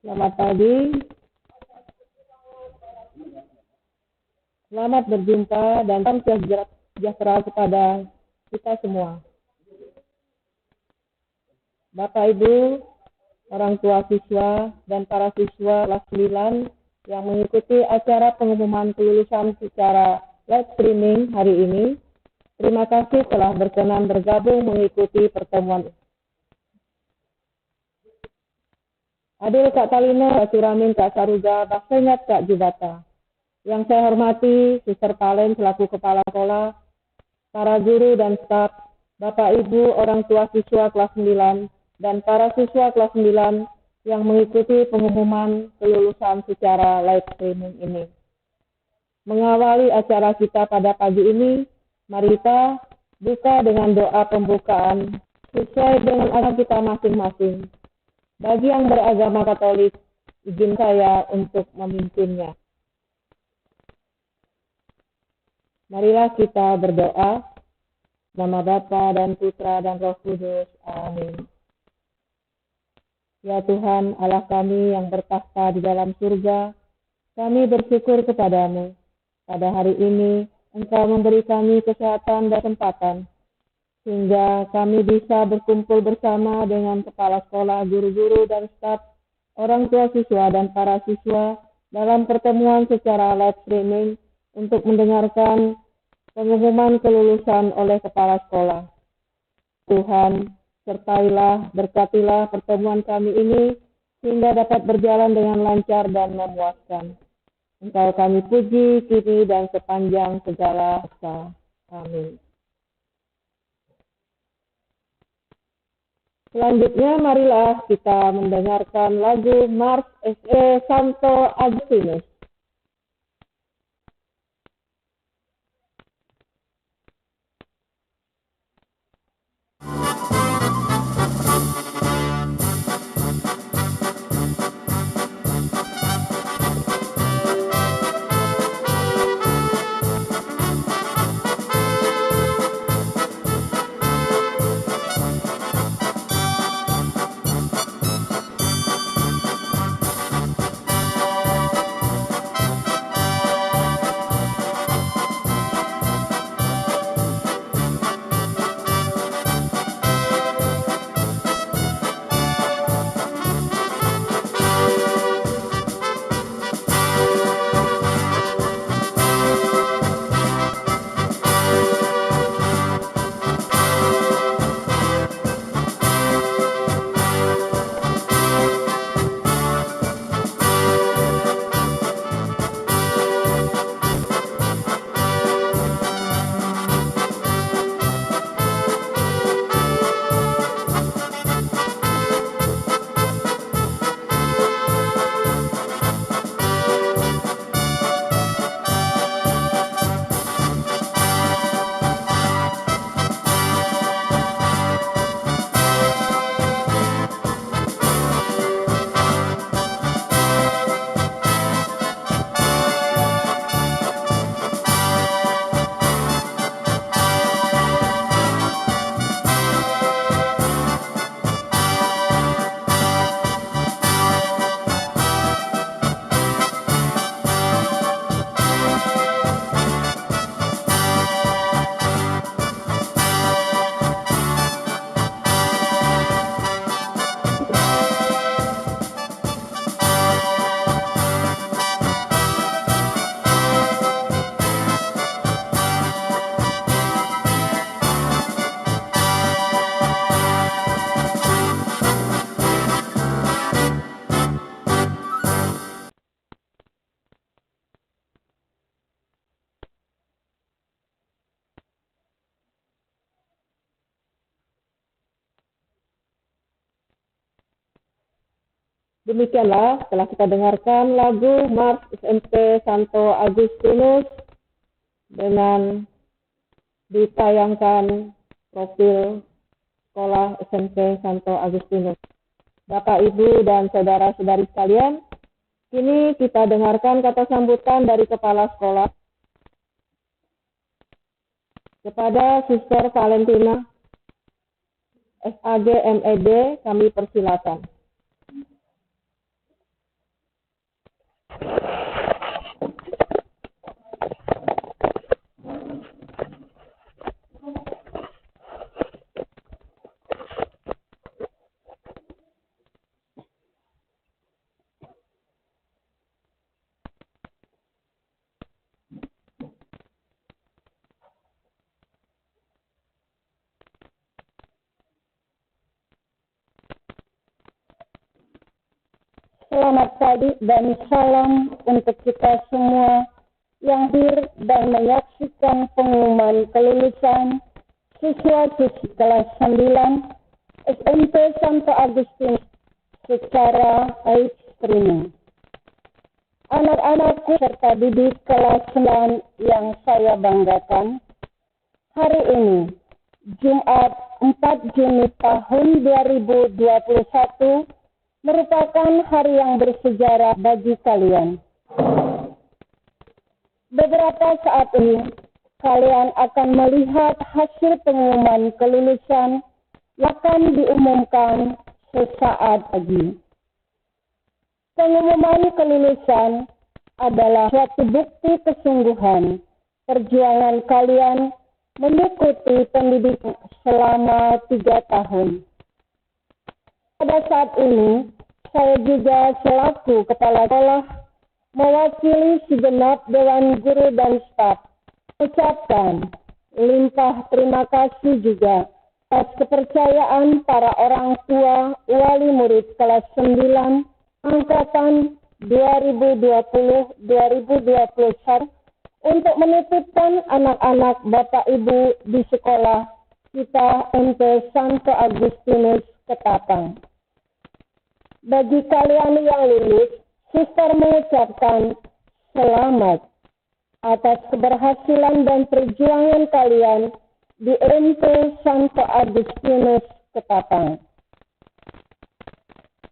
Selamat pagi, selamat berjumpa dan salam sejahtera kepada kita semua. Bapak Ibu, orang tua siswa dan para siswa kelas 9 yang mengikuti acara pengumuman kelulusan secara live streaming hari ini, terima kasih telah berkenan bergabung mengikuti pertemuan. Adil Kak Talina, Kak Suramin, Kak Saruga, Baksengat Kak Jubata. Yang saya hormati, Sister Palen selaku Kepala Sekolah, para guru dan staf, Bapak Ibu orang tua siswa kelas 9, dan para siswa kelas 9 yang mengikuti pengumuman kelulusan secara live streaming ini. Mengawali acara kita pada pagi ini, mari kita buka dengan doa pembukaan sesuai dengan agama kita masing-masing. Bagi yang beragama Katolik, izin saya untuk memimpinnya. Marilah kita berdoa, nama Bapa dan Putra dan Roh Kudus. Amin. Ya Tuhan, Allah kami yang bertahta di dalam surga, kami bersyukur kepadamu. Pada hari ini, Engkau memberi kami kesehatan dan kesempatan, sehingga kami bisa berkumpul bersama dengan kepala sekolah, guru-guru, dan staf, orang tua siswa, dan para siswa dalam pertemuan secara live streaming untuk mendengarkan pengumuman kelulusan oleh kepala sekolah. Tuhan, sertailah, berkatilah pertemuan kami ini sehingga dapat berjalan dengan lancar dan memuaskan. Engkau kami puji kini dan sepanjang segala masa. Amin. Selanjutnya marilah kita mendengarkan lagu Mars SE Santo Agustinus. Demikianlah telah kita dengarkan lagu Mars SMP Santo Agustinus dengan ditayangkan profil sekolah SMP Santo Agustinus. Bapak, Ibu, dan saudara-saudari sekalian, kini kita dengarkan kata sambutan dari kepala sekolah kepada Sister Valentina SAG MED, kami persilakan. Selamat pagi dan salam untuk kita semua yang hadir dan menyaksikan pengumuman kelulusan siswa-siswi kelas 9 SMP Santo Agustinus secara live streaming. Anak-anakku serta didik kelas 9 yang saya banggakan, hari ini, Jumat 4 Juni tahun 2021, merupakan hari yang bersejarah bagi kalian. Beberapa saat ini, kalian akan melihat hasil pengumuman kelulusan yang akan diumumkan sesaat lagi. Pengumuman kelulusan adalah suatu bukti kesungguhan perjuangan kalian mengikuti pendidikan selama 3 tahun. Pada saat ini, saya juga selaku kepala sekolah mewakili segenap Dewan Guru dan Staf ucapkan limpah terima kasih juga atas kepercayaan para orang tua wali murid kelas 9 Angkatan 2020-2021 untuk menitipkan anak-anak Bapak Ibu di sekolah kita MP Santo Agustinus Ketapang. Bagi kalian yang lulus, Suster mengucapkan selamat atas keberhasilan dan perjuangan kalian di MP Santo Agustinus Ketapang.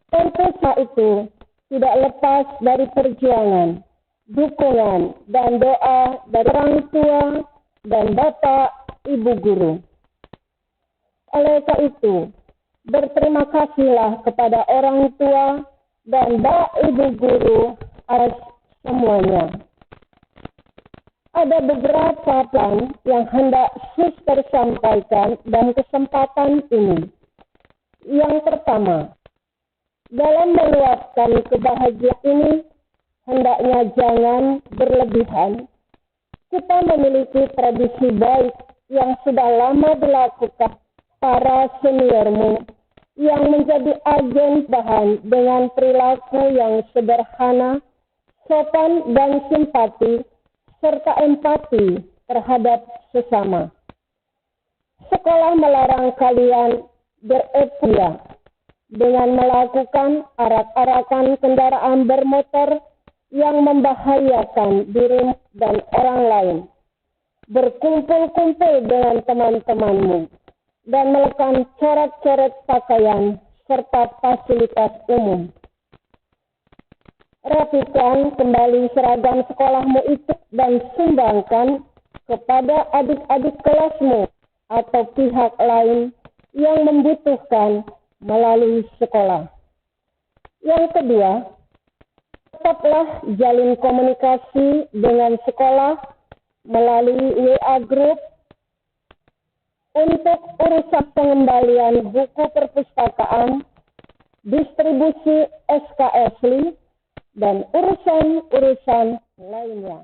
Tentu saat itu tidak lepas dari perjuangan, dukungan, dan doa dari orang tua dan Bapak Ibu Guru. Oleh karena itu, berterima kasihlah kepada orang tua dan Bapak Ibu Guru atas semuanya. Ada beberapa plan yang hendak Suster sampaikan dalam kesempatan ini. Yang pertama, dalam meluapkan kebahagiaan ini, hendaknya jangan berlebihan. Kita memiliki tradisi baik yang sudah lama dilakukan para seniormu yang menjadi agen bahan dengan perilaku yang sederhana, sopan dan simpati, serta empati terhadap sesama. Sekolah melarang kalian bereporia dengan melakukan arak-arakan kendaraan bermotor yang membahayakan diri dan orang lain, berkumpul-kumpul dengan teman-temanmu, dan melakukan coret-coret pakaian serta fasilitas umum. Rapikan kembali seragam sekolahmu itu dan sumbangkan kepada adik-adik kelasmu atau pihak lain yang membutuhkan melalui sekolah. Yang kedua, tetaplah jalin komunikasi dengan sekolah melalui WA Group untuk urusan pengembalian buku perpustakaan, distribusi SKS dan urusan-urusan lainnya.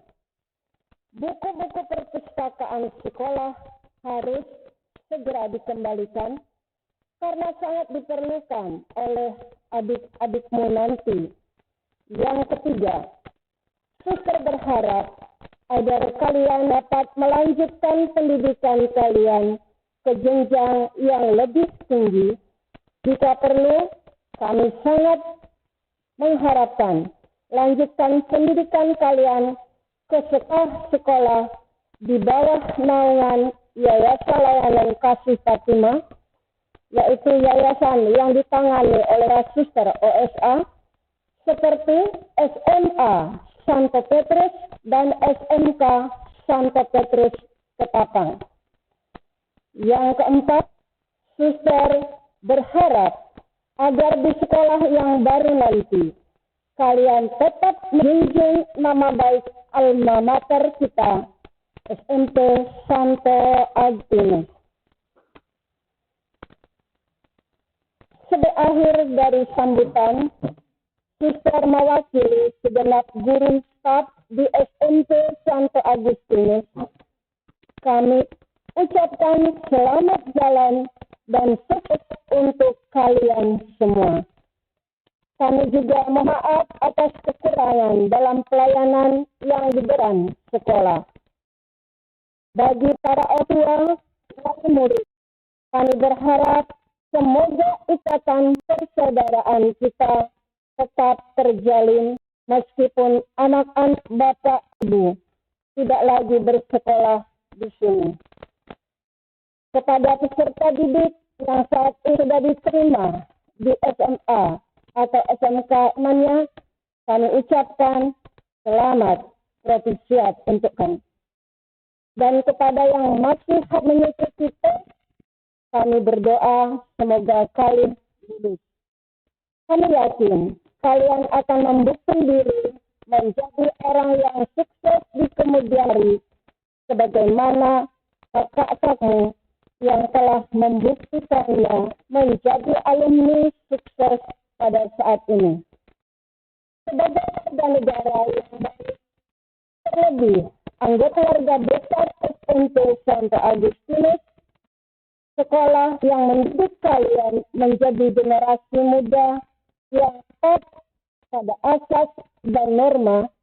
Buku-buku perpustakaan sekolah harus segera dikembalikan karena sangat diperlukan oleh adik-adikmu nanti. Yang ketiga, Suster berharap agar kalian dapat melanjutkan pendidikan kalian ke jenjang yang lebih tinggi. Jika perlu, kami sangat mengharapkan lanjutkan pendidikan kalian ke sekolah di bawah naungan Yayasan Layanan Kasih Fatimah, yaitu yayasan yang ditangani oleh Suster OSA, seperti SMA Santo Petrus dan SMK Santo Petrus Ketapang. Yang keempat, Suster berharap agar di sekolah yang baru nanti, kalian tetap menjunjung nama baik alma mater kita, SMP Santo Agustinus. Sebagai akhir dari sambutan, Suster mewakili segenap guru staf di SMP Santo Agustinus. Kami ucapkan selamat jalan dan sukses untuk kalian semua. Kami juga mohon maaf atas kekurangan dalam pelayanan yang diberikan sekolah. Bagi para orang tua dan murid, kami berharap semoga ikatan persaudaraan kita tetap terjalin meskipun anak-anak Bapak Ibu tidak lagi bersekolah di sini. Kepada peserta didik yang saat ini sudah diterima di SMA atau SMK Mania, kami ucapkan selamat propisiat untuk kami. Dan kepada yang masih mengikuti tes, kami berdoa semoga kalian lulus. Kami yakin kalian akan membuktikan diri menjadi orang yang sukses di kemudian hari, sebagaimana kakak-kakakmu yang telah membuktikannya menjadi alumni sukses pada saat ini. Sebagai warga negara yang baik, terlebih anggota keluarga besar SMP Santo Agustinus, sekolah yang mendidik kalian menjadi generasi muda yang tepat pada asas dan norma,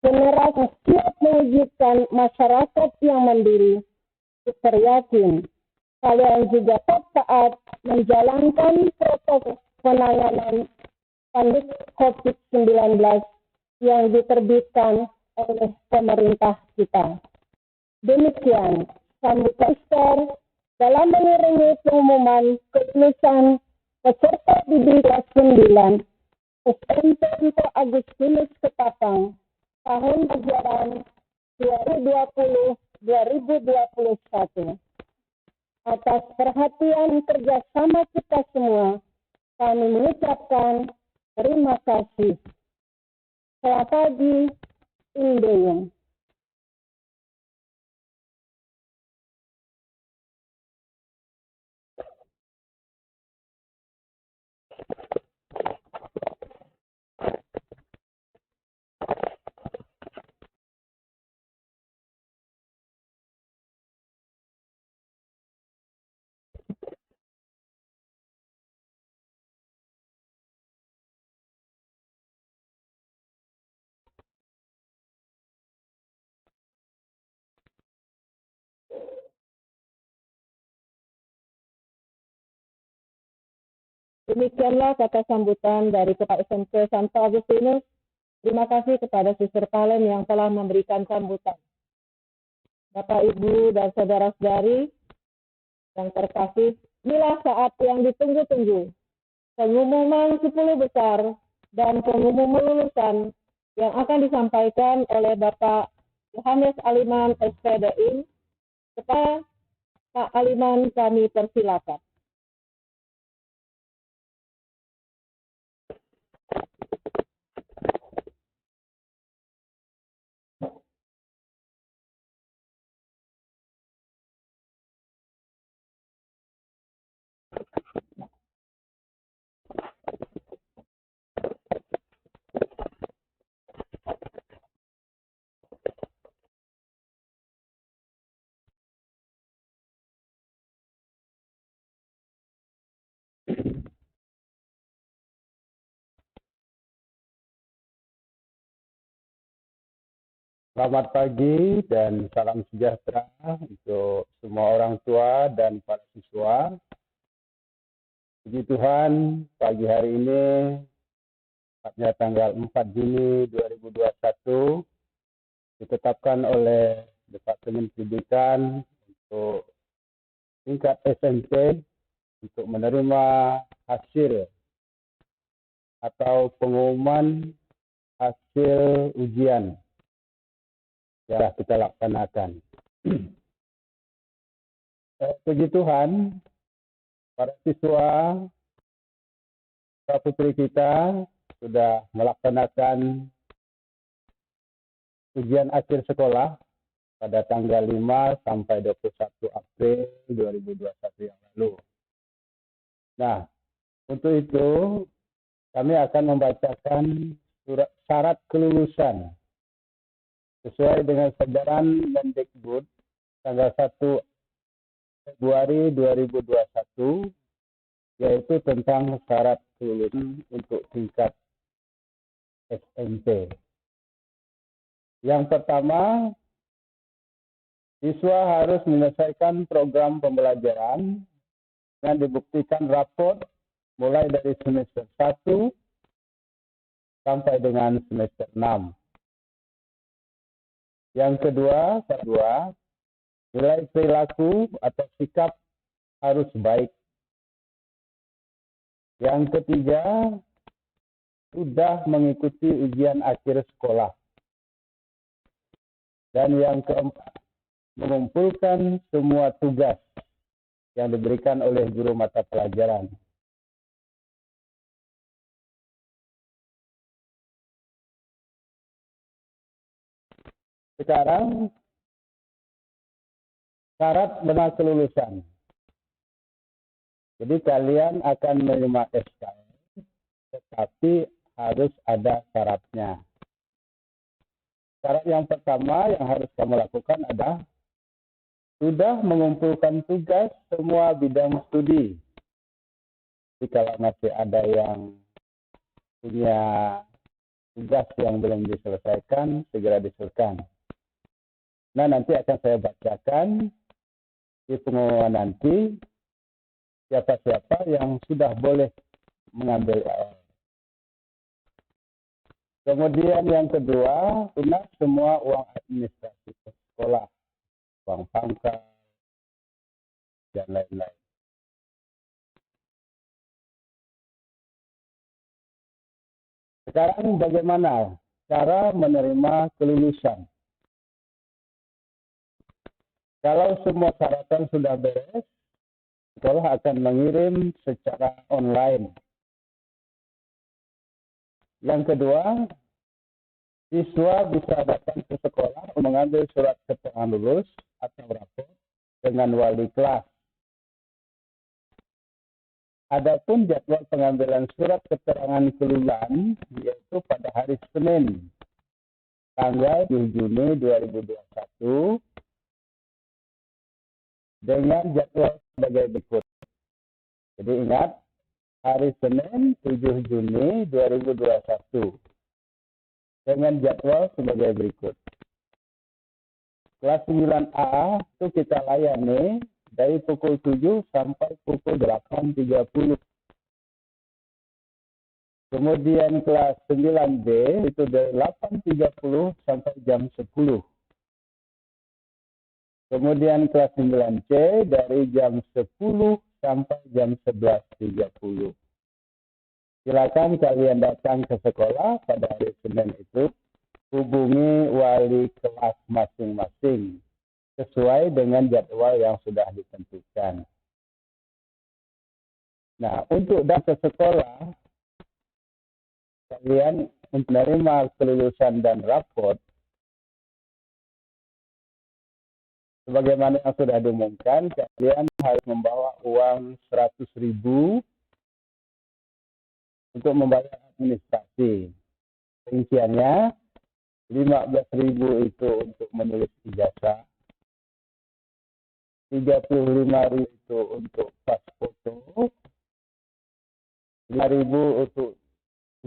generasi siap mewujudkan masyarakat yang mandiri. Kita yakin kalian juga taat menjalankan protokol penanganan pandemi COVID-19 yang diterbitkan oleh pemerintah kita. Demikian sambutan Ustaz dalam mengiringi pengumuman kelulusan peserta didik kelas 9 SMP Santo Agustinus Ketapang tahun ajaran 2020-2021. Atas perhatian kerjasama kita semua, kami mengucapkan terima kasih. Selamat pagi, Indeyum. Demikianlah kata sambutan dari Kepala SMP Santo Agustinus. Terima kasih kepada Sister Palen yang telah memberikan sambutan. Bapak, Ibu, dan saudara-saudari yang terkasih, inilah saat yang ditunggu-tunggu. Pengumuman 10 besar dan pengumuman lulusan yang akan disampaikan oleh Bapak Yohanes Aliman SPDI. Kepada Pak Aliman kami persilakan. Selamat pagi dan salam sejahtera untuk semua orang tua dan para siswa. Puji Tuhan, pagi hari ini, tepatnya tanggal 4 Juni 2021, ditetapkan oleh Departemen Pendidikan untuk tingkat SMP untuk menerima hasil atau pengumuman hasil ujian yang kita laksanakan. Puji Tuhan, para siswa, para putri kita sudah melaksanakan ujian akhir sekolah pada tanggal 5 sampai 21 April 2021 yang lalu. Nah, untuk itu kami akan membacakan syarat kelulusan sesuai dengan Sedaran Mendikbud tanggal 1 Februari 2021, yaitu tentang syarat kelulusan untuk tingkat SMP. Yang pertama, siswa harus menyelesaikan program pembelajaran yang dibuktikan raport mulai dari semester 1 sampai dengan semester 6. Yang kedua, nilai perilaku atau sikap harus baik. Yang ketiga, sudah mengikuti ujian akhir sekolah. Dan yang keempat, mengumpulkan semua tugas yang diberikan oleh guru mata pelajaran. Sekarang, syarat benar kelulusan. Jadi kalian akan menerima SKS, tetapi harus ada syaratnya. Syarat yang pertama yang harus kamu lakukan adalah sudah mengumpulkan tugas semua bidang studi. Jadi kalau masih ada yang punya tugas yang belum diselesaikan, segera diselesaikan. Nah, nanti akan saya bacakan di pengumuman nanti siapa-siapa yang sudah boleh mengambil AL. Kemudian yang kedua, lunas semua uang administrasi sekolah, uang pangkal, dan lain-lain. Sekarang bagaimana cara menerima kelulusan? Kalau semua syaratan sudah beres, sekolah akan mengirim secara online. Yang kedua, siswa bisa datang ke sekolah untuk mengambil surat keterangan lulus atau rapor dengan wali kelas. Adapun jadwal pengambilan surat keterangan kelulusan yaitu pada hari Senin, tanggal 7 Juni 2021, dengan jadwal sebagai berikut. Jadi ingat, hari Senin 7 Juni 2021 dengan jadwal sebagai berikut. Kelas 9A itu kita layani dari pukul 7 sampai pukul 8.30. Kemudian kelas 9B itu dari 8.30 sampai jam 10. Kemudian kelas 9C dari jam 10 sampai jam 11.30. Silakan kalian datang ke sekolah pada hari Senin itu, hubungi wali kelas masing-masing sesuai dengan jadwal yang sudah ditentukan. Nah, untuk datang ke sekolah, kalian menerima kelulusan dan raport sebagaimana yang sudah diumumkan, kalian harus membawa uang 100.000 untuk membayar administrasi. Rinciannya 15.000 itu untuk menulis ijazah, 35.000 itu untuk pas foto, 5.000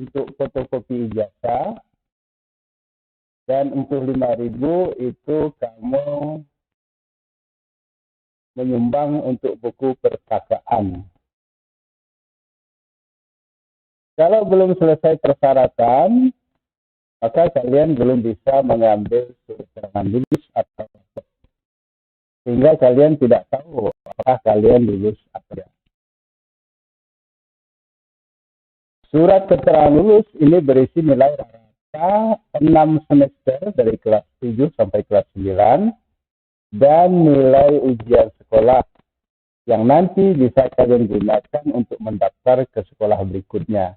untuk fotokopi ijazah, dan 45.000 itu kamu menyumbang untuk buku perpustakaan. Kalau belum selesai persyaratan, maka kalian belum bisa mengambil keterangan lulus atau sehingga kalian tidak tahu apakah kalian lulus atau tidak. Surat keterangan lulus ini berisi nilai rata 6 semester dari kelas 7 sampai kelas 9 dan nilai ujian sekolah yang nanti bisa kalian gunakan untuk mendaftar ke sekolah berikutnya.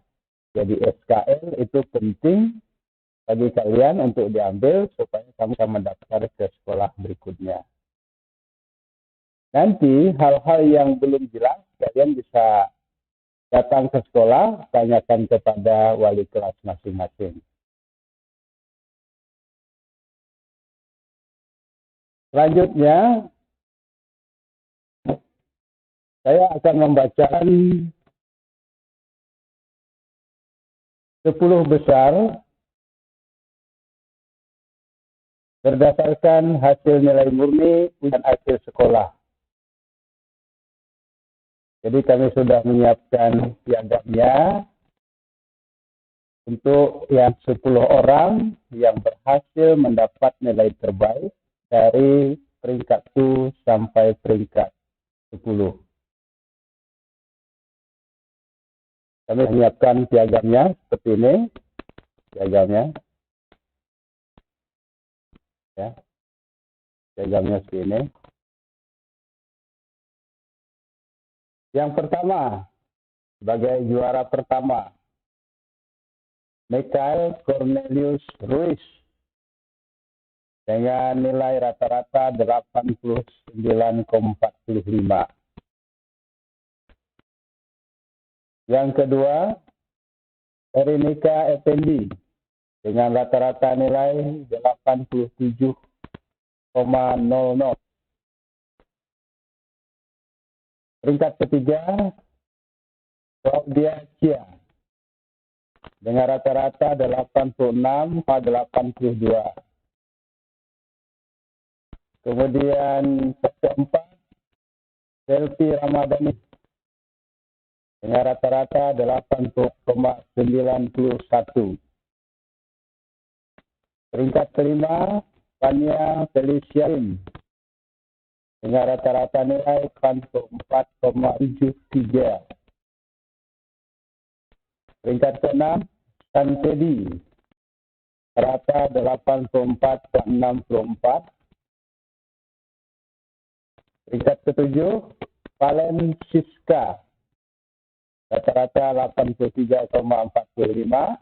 Jadi SKL itu penting bagi kalian untuk diambil supaya kamu bisa mendaftar ke sekolah berikutnya. Nanti hal-hal yang belum jelas kalian bisa datang ke sekolah, tanyakan kepada wali kelas masing-masing. Selanjutnya, saya akan membacakan 10 besar berdasarkan hasil nilai murni ujian akhir sekolah. Jadi kami sudah menyiapkan piagamnya untuk yang 10 orang yang berhasil mendapat nilai terbaik dari peringkat 1 sampai peringkat 10. Kami menyiapkan piagamnya seperti ini, piagamnya, ya, piagamnya seperti ini. Yang pertama, sebagai juara pertama, Michael Cornelius Ruiz dengan nilai rata-rata 89,45. Yang kedua, Erinika Effendi dengan rata-rata nilai 87,00. Peringkat ketiga, Claudia Chia dengan rata-rata 86,82. Kemudian keempat, Selvi Ramadhani dengan rata-rata 80,91. Peringkat kelima, Fania Feliciain dengan rata-rata nilai 84,73. Peringkat keenam, Santedi, rata 84,64. Peringkat ketujuh, Valen Siska, rata-rata 83,45.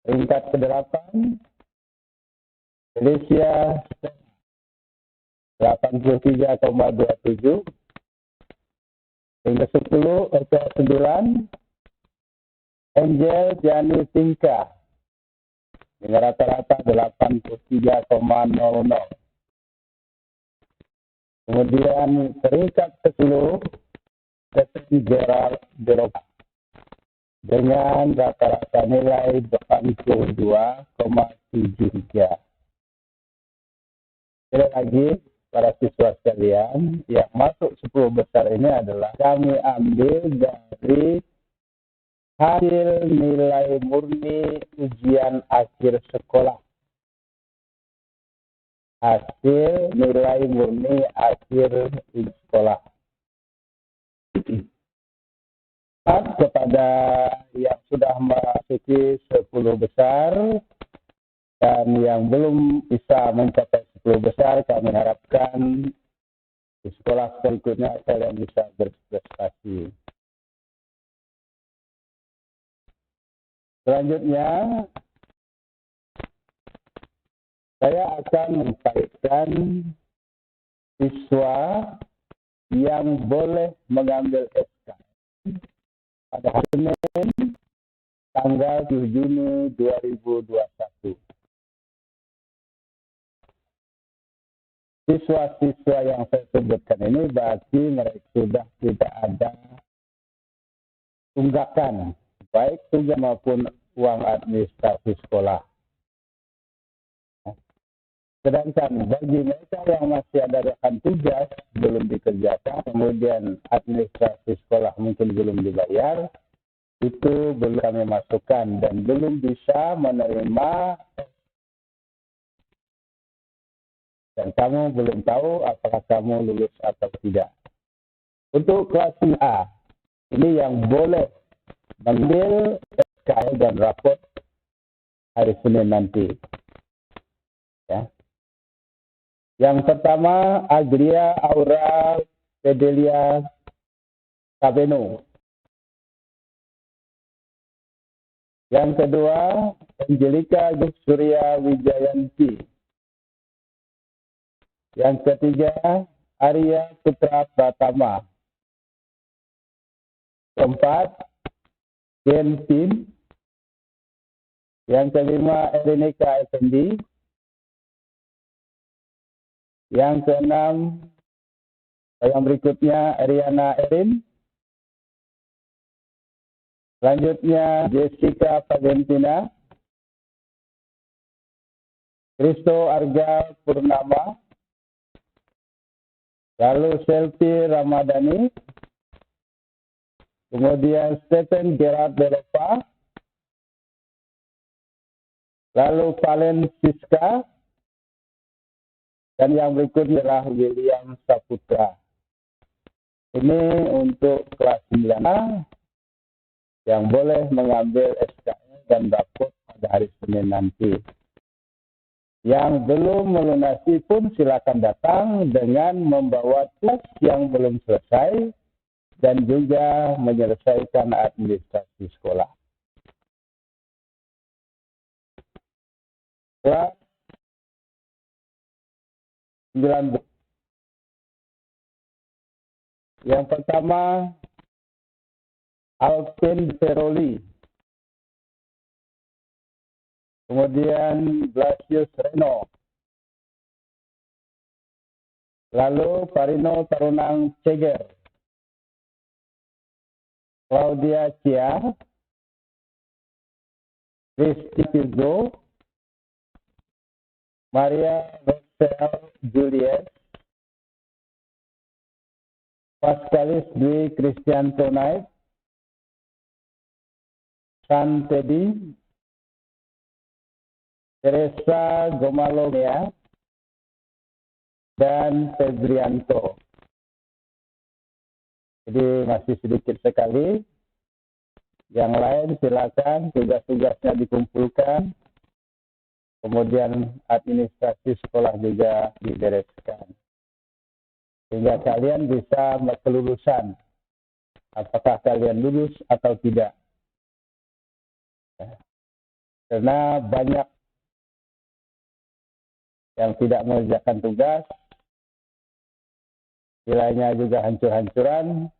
Peringkat kedelapan, Felicia 83,27. Peringkat 10, ke-9, Angel Jani Tingka dengan rata-rata 83,00. Kemudian peringkat ke-10, Stephen Gerald Deropa dengan rata-rata nilai 82,73. Sekali lagi, para siswa sekalian, yang masuk 10 besar ini adalah kami ambil dari hasil nilai murni ujian akhir sekolah. Hasil nilai murni akhir sekolah. Kepada yang sudah memasuki 10 besar dan yang belum bisa mencapai 10 besar, kami harapkan di sekolah berikutnya kalian bisa berprestasi. Selanjutnya, saya akan menyampaikan siswa yang boleh mengambil SKS pada hari Senin tanggal 7 Juni 2021. Siswa-siswa yang saya sebutkan ini berarti mereka sudah tidak ada tunggakan, baik tunjangan maupun uang administrasi sekolah. Sedangkan bagi mereka yang masih ada rekan tugas belum dikerjakan, kemudian administrasi sekolah mungkin belum dibayar, itu belum kami masukkan dan belum bisa menerima, dan kamu belum tahu apakah kamu lulus atau tidak. Untuk kelas A, ini yang boleh mengambil SKS dan rapot hari Senin nanti. Ya. Yang pertama, Agria Aura Pedelia Sabeno. Yang kedua, Angelika Surya Wijayanti. Yang ketiga, Arya Putra Pratama. Keempat, Kentin. Yang kelima, Erinika Effendi. Yang keenam, yang berikutnya, Ariana Erin. Selanjutnya Jessica Valentina, Kristo Arga Purnama, lalu Selvi Ramadhani, kemudian Stephen Gerard Delova, lalu Valen Siska, dan yang berikutnya adalah William Saputra. Ini untuk kelas 9A yang boleh mengambil SKS dan rapot pada hari Senin nanti. Yang belum melunasi pun silakan datang dengan membawa tugas yang belum selesai dan juga menyelesaikan administrasi sekolah. Kelas 9. Yang pertama, Alvin Feroli. Kemudian Blasius Reno. Lalu Parino Tarunang Ceger. Claudia Cia. Kristi Pirgo. Maria Rosel Juliet. Pascalis Dwi Kristianto Naik. San Teddy. Teresa Gomalomea. Dan Febrianto. Jadi masih sedikit sekali. Yang lain silakan tugas-tugasnya dikumpulkan. Kemudian administrasi sekolah juga dibereskan. Sehingga kalian bisa kelulusan. Apakah kalian lulus atau tidak. Karena banyak yang tidak mengerjakan tugas. Nilainya juga hancur-hancuran.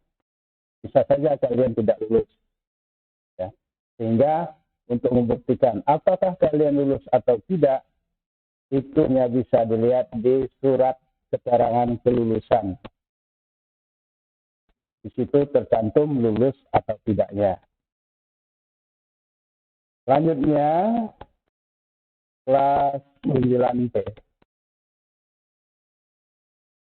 Bisa saja kalian tidak lulus. Ya. Sehingga untuk membuktikan apakah kalian lulus atau tidak, itu hanya bisa dilihat di surat keterangan kelulusan. Di situ tercantum lulus atau tidaknya. Selanjutnya, kelas 9C.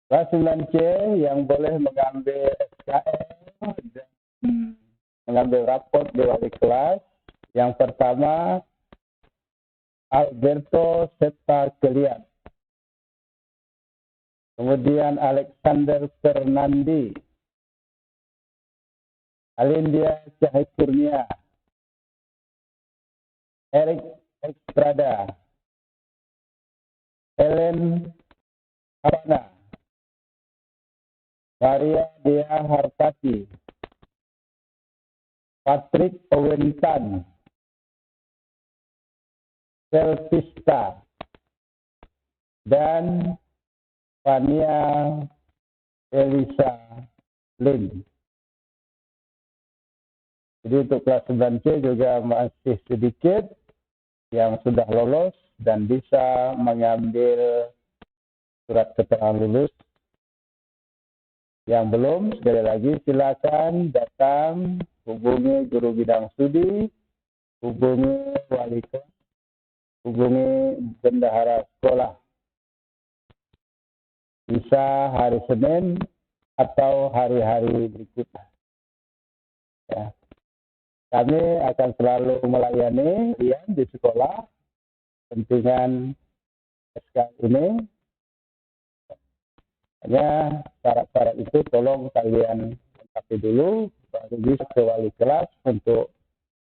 Kelas 9C yang boleh mengambil SKS dan mengambil raport di wali kelas. Yang pertama, Alberto Seta Kelian. Kemudian Alexander Fernandi. Alindia Cahaya Kurnia. Eric Estrada. Helen Havana. Maria Dea Hartati. Patrick Owentan. Selvista. Dan Fania Elisa Lin. Jadi untuk kelas 9C juga masih sedikit yang sudah lolos dan bisa mengambil surat keterangan lulus. Yang belum, sekali lagi silakan datang, hubungi guru bidang studi, hubungi wali kelas, hubungi bendahara sekolah. Bisa hari Senin atau hari-hari berikutnya. Ya. Kami akan selalu melayani kalian di sekolah. Pentingan SK ini. Hanya syarat-syarat itu tolong kalian lengkapi dulu. Baru bisa ke wali kelas untuk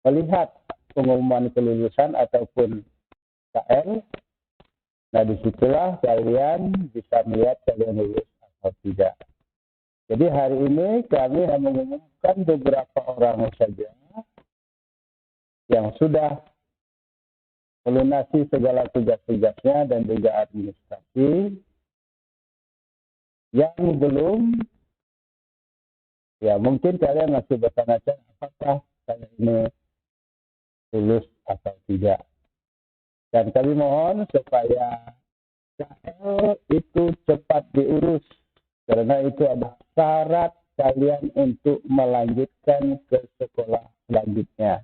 melihat pengumuman kelulusan ataupun KL. Nah, disitulah kalian bisa melihat kalian lulus atau tidak. Jadi hari ini kami hanya mengumumkan beberapa orang saja yang sudah melunasi segala tugas-tugasnya dan juga administrasi. Yang belum, ya mungkin kalian masih bertanya-tanya apakah saya ini lulus atau tidak. Dan kami mohon supaya KL itu cepat diurus. Karena itu adalah syarat kalian untuk melanjutkan ke sekolah selanjutnya.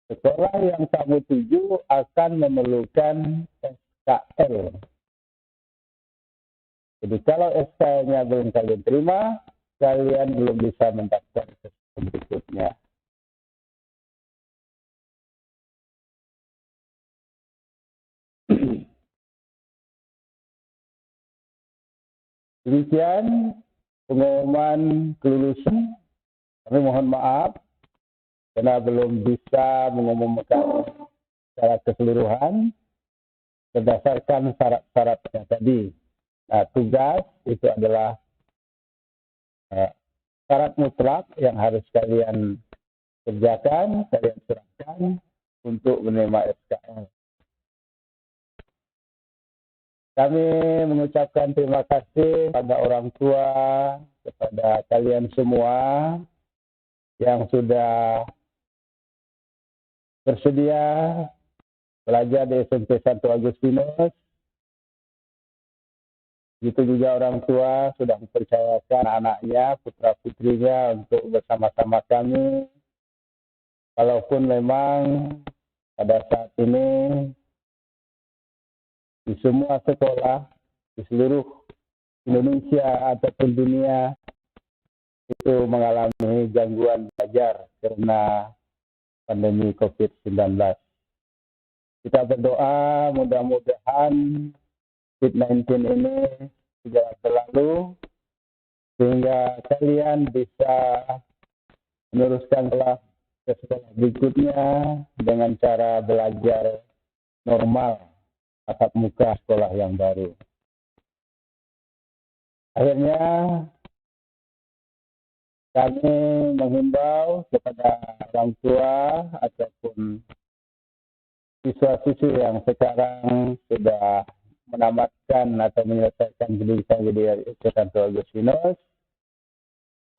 Sekolah yang kamu tuju akan memerlukan SKL. Jadi kalau SKL-nya belum kalian terima, kalian belum bisa mendaftar ke berikutnya. Demikian pengumuman kelulusan. Kami mohon maaf karena belum bisa mengumumkan secara keseluruhan berdasarkan syarat-syaratnya tadi. Nah, tugas itu adalah syarat mutlak yang harus kalian kerjakan, kalian serahkan untuk menerima SKL. Kami mengucapkan terima kasih kepada orang tua, kepada kalian semua yang sudah bersedia belajar di SMP 1 Agustinus. Begitu juga orang tua sudah mempercayakan anaknya, putra-putrinya untuk bersama-sama kami. Walaupun memang pada saat ini di semua sekolah di seluruh Indonesia ataupun dunia itu mengalami gangguan belajar karena pandemi COVID-19. Kita berdoa mudah-mudahan COVID-19 ini tidak berlalu sehingga kalian bisa meneruskan kelas ke sekolah berikutnya dengan cara belajar normal tatap muka sekolah yang baru. Akhirnya kami menghimbau kepada orang tua ataupun siswa-siswi yang sekarang sudah menamatkan atau menyelesaikan pendidikan di SMP 1 Agustinus,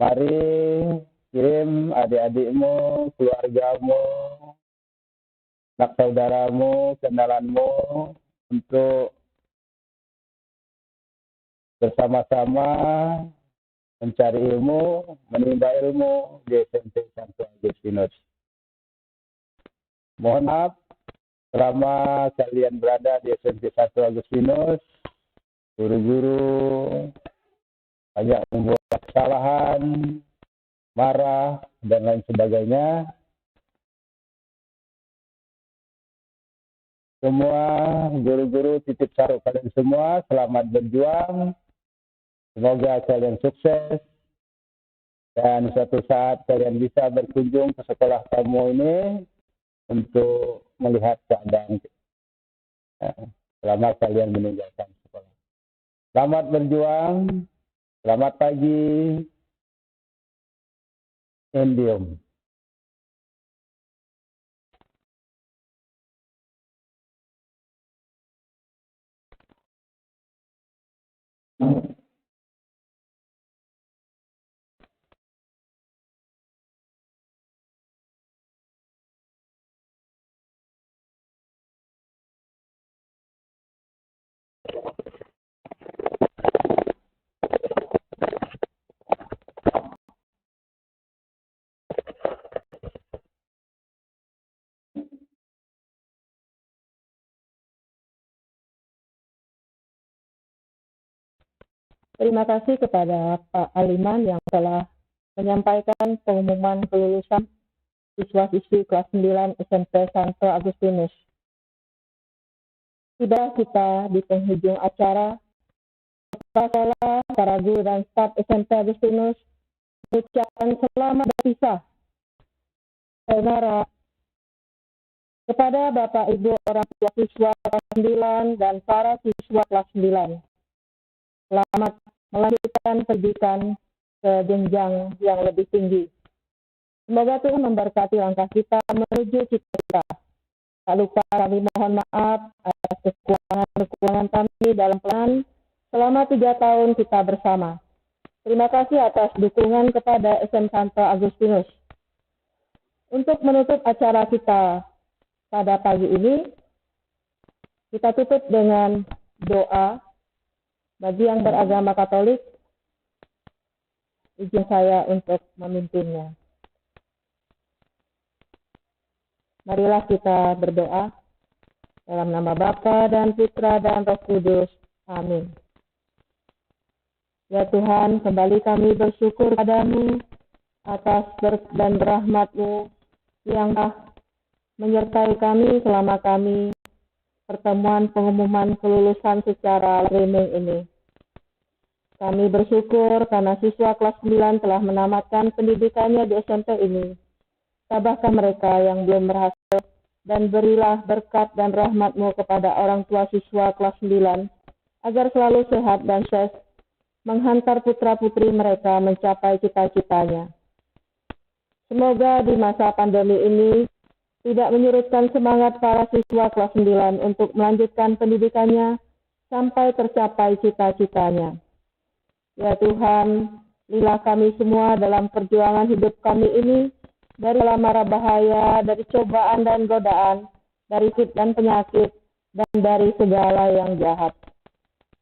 mari kirim adik-adikmu, keluargamu, anak saudaramu, kenalanmu untuk bersama-sama mencari ilmu, menimba ilmu di SMP 1 Agustinus. Mohon maaf, selama kalian berada di SMP 1 Agustinus, guru-guru banyak membuat kesalahan, marah, dan lain sebagainya. Semua guru-guru titip saru kalian semua, selamat berjuang. Semoga kalian sukses. Dan suatu saat kalian bisa berkunjung ke sekolah kamu ini untuk melihat keadaan selama kalian meninggalkan sekolah. Selamat berjuang. Selamat pagi. Indium. Terima kasih kepada Pak Aliman yang telah menyampaikan pengumuman kelulusan siswa-siswi kelas 9 SMP 1 Agustinus. Sudah kita di penghujung acara, sekolah, para guru dan staf SMP Agustinus mengucapkan selamat berpisah. Saudara, kepada Bapak Ibu orang tua siswa kelas 9 dan para siswa kelas 9. Selamat melanjutkan pendidikan ke jenjang yang lebih tinggi. Semoga Tuhan memberkati langkah kita menuju cita-cita. Tak lupa kami mohon maaf atas kekurangan kami dalam pelan selama 3 tahun kita bersama. Terima kasih atas dukungan kepada SMP 1 Agustinus. Untuk menutup acara kita pada pagi ini, kita tutup dengan doa. Bagi yang beragama Katolik, izin saya untuk memimpinnya. Marilah kita berdoa dalam nama Bapa dan Putra dan Roh Kudus. Amin. Ya Tuhan, kembali kami bersyukur padamu atas berkat dan rahmat-Mu yang telah menyertai kami selama kami pertemuan pengumuman kelulusan secara streaming ini. Kami bersyukur karena siswa kelas 9 telah menamatkan pendidikannya di SMP ini. Tabahkan mereka yang belum berhasil dan berilah berkat dan rahmat-Mu kepada orang tua siswa kelas 9 agar selalu sehat dan sukses menghantar putra-putri mereka mencapai cita-citanya. Semoga di masa pandemi ini tidak menyurutkan semangat para siswa kelas 9 untuk melanjutkan pendidikannya sampai tercapai cita-citanya. Ya Tuhan, lililah kami semua dalam perjuangan hidup kami ini, dari mara bahaya, dari cobaan dan godaan, dari sakit dan penyakit, dan dari segala yang jahat.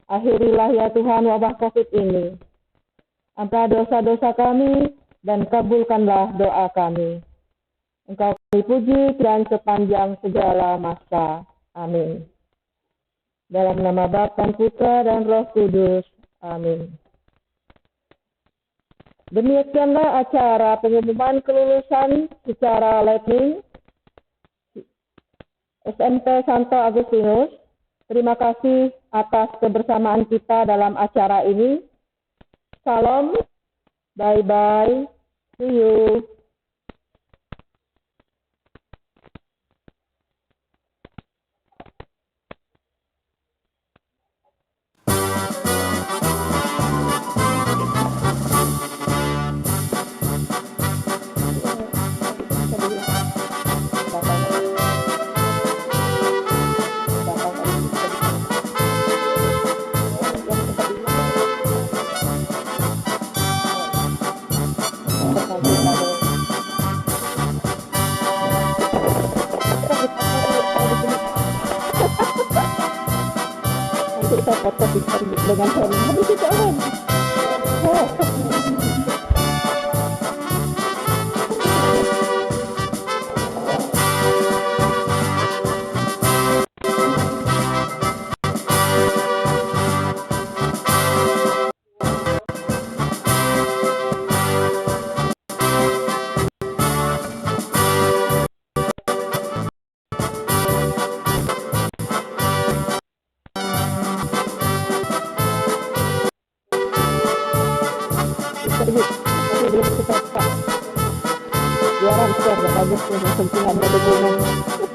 Akhirilah ya Tuhan wabah COVID ini. Ampunilah dosa-dosa kami, dan kabulkanlah doa kami. Engkau kami puji dan sepanjang segala masa. Amin. Dalam nama Bapa, Putra, dan Roh Kudus. Amin. Demikianlah acara pengumuman kelulusan secara live SMP Santo Agustinus. Terima kasih atas kebersamaan kita dalam acara ini. Salam, bye-bye, see you. Nanti saya foto dengan saya. Habis itu aman. Oh. Biar harus bagus dengan sentuhan dari gunung.